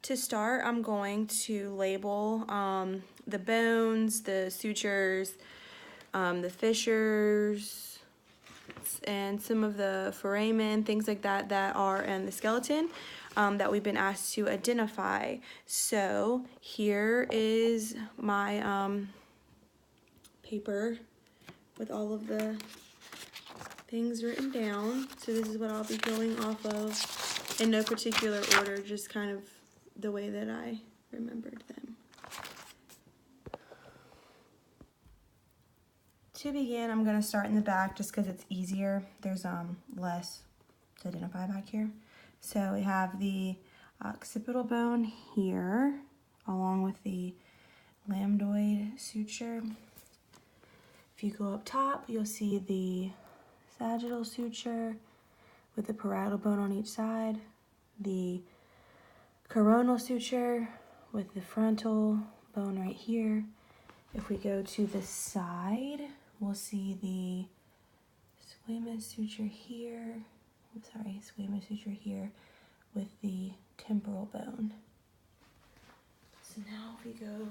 to start, I'm going to label the bones, the sutures, the fissures, and some of the foramen, things like that that are in the skeleton that we've been asked to identify. So here is my paper with all of the things written down. So this is what I'll be going off of in no particular order, just kind of the way that I remembered them. To begin, I'm going to start in the back just because it's easier. There's less to identify back here. So we have the occipital bone here, along with the lambdoid suture. If you go up top, you'll see the sagittal suture with the parietal bone on each side, the coronal suture with the frontal bone right here. If we go to the side, we'll see the squamous suture here. Squamous suture here with the temporal bone. So now if we go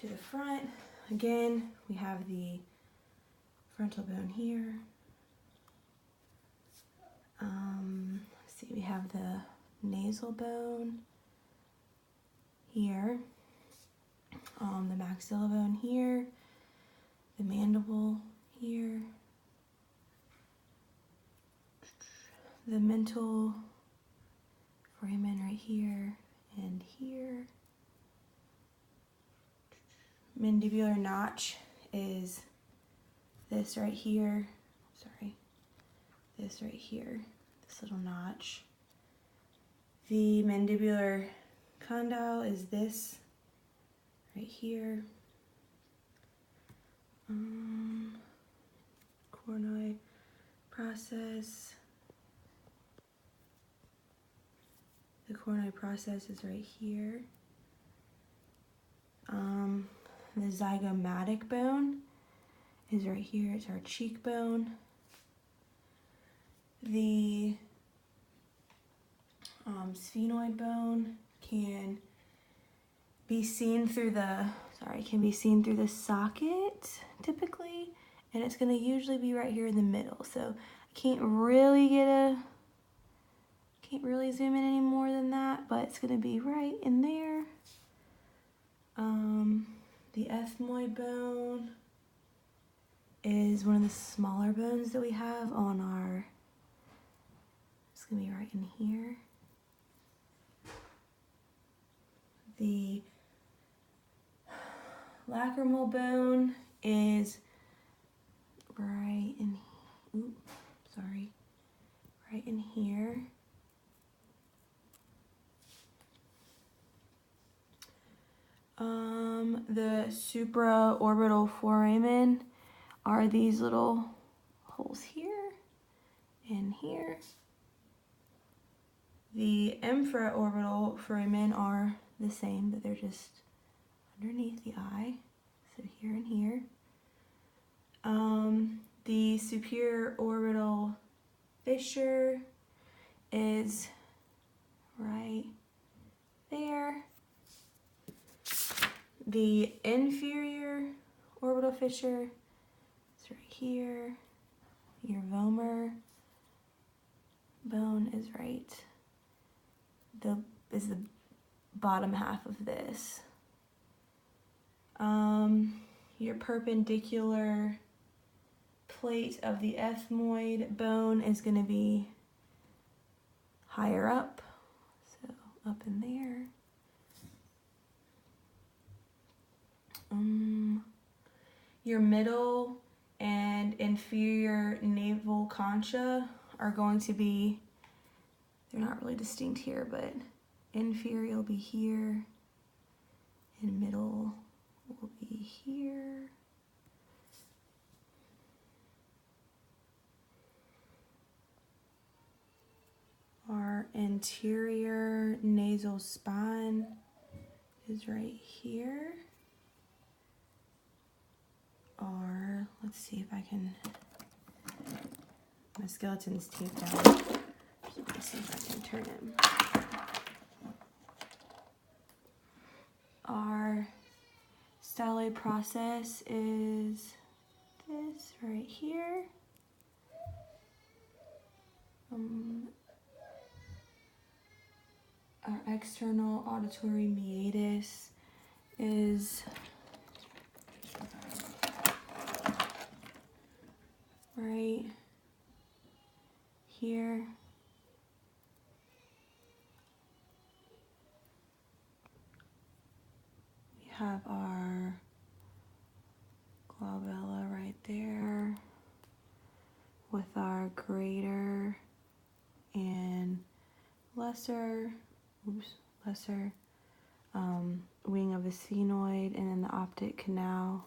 to the front, again, we have the frontal bone here. Let's see, we have the nasal bone here, the maxilla bone here, the mandible here, the mental foramen right here and here. Mandibular notch is this right here. This right here, this little notch. The mandibular condyle is this right here. Coronoid process. The coronoid process is right here. The zygomatic bone is right here. It's our cheekbone. The sphenoid bone can be seen through the socket typically, and it's going to usually be right here in the middle. So I can't really zoom in any more than that, but it's going to be right in there. The ethmoid bone is one of the smaller bones that we have on our, it's going to be right in here. The lacrimal bone is right in here. The supraorbital foramen are these little holes here and here. The infraorbital foramen are the same, but they're just underneath the eye, so here and here. The superior orbital fissure is right there. The inferior orbital fissure is right here. Your vomer bone is right. The bottom half of this. Your perpendicular plate of the ethmoid bone is going to be higher up, so up in there. Your middle and inferior naval concha are going to be, they're not really distinct here, but inferior will be here and middle will be here. Our anterior nasal spine is right here. Or let's see if I can, my skeleton's taped down. So let's see if I can turn him. process is this right here. Our external auditory meatus is right here. We have our glabella right there with our greater and lesser wing of the sphenoid, and then the optic canal.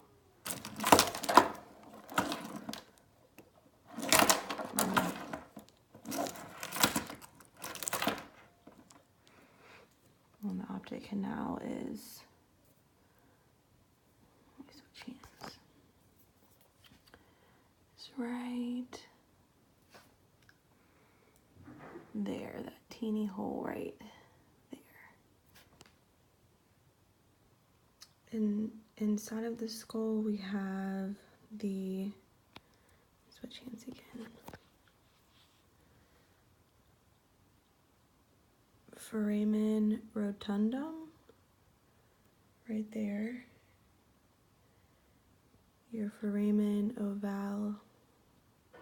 And the optic canal is, let me switch hands. It's right there, that teeny hole right there. And inside of the skull we have the, switch hands again, foramen rotundum right there. Your foramen ovale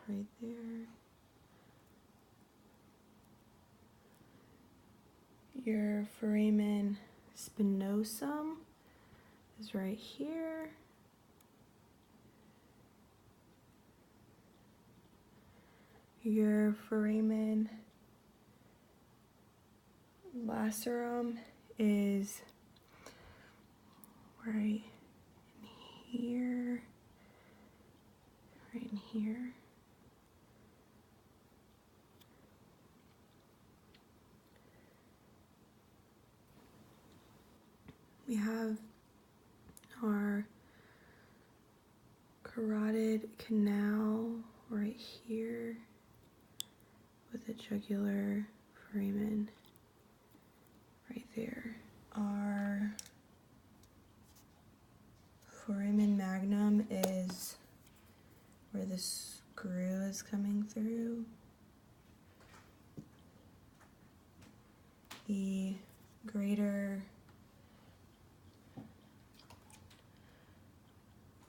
right there. Your foramen spinosum is right here. Your foramen lacerum is right in here, right in here. We have our carotid canal right here with the jugular foramen right there. Our foramen magnum is where the screw is coming through. The greater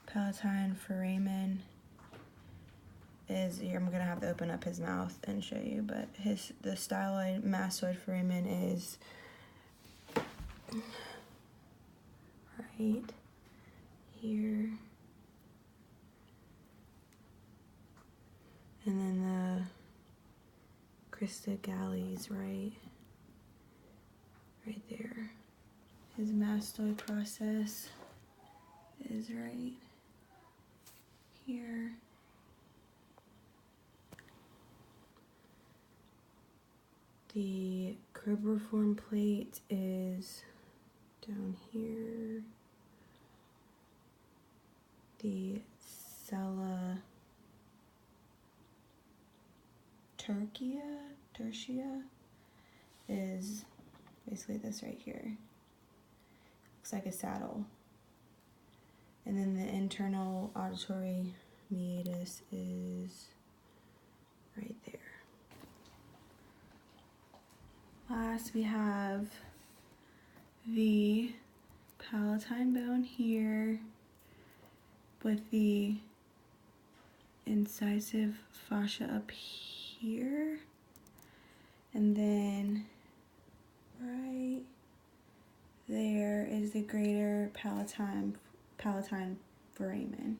palatine foramen is, here I'm gonna have to open up his mouth and show you, but the styloid mastoid foramen is right here. And then the crista gallis right there. His mastoid process is right here. The cribriform plate is down here. The sella tertia is basically this right here. Looks like a saddle. And then the internal auditory meatus is right there. Last, we have the palatine bone here with the incisive fascia up here, and then right there is the greater palatine foramen.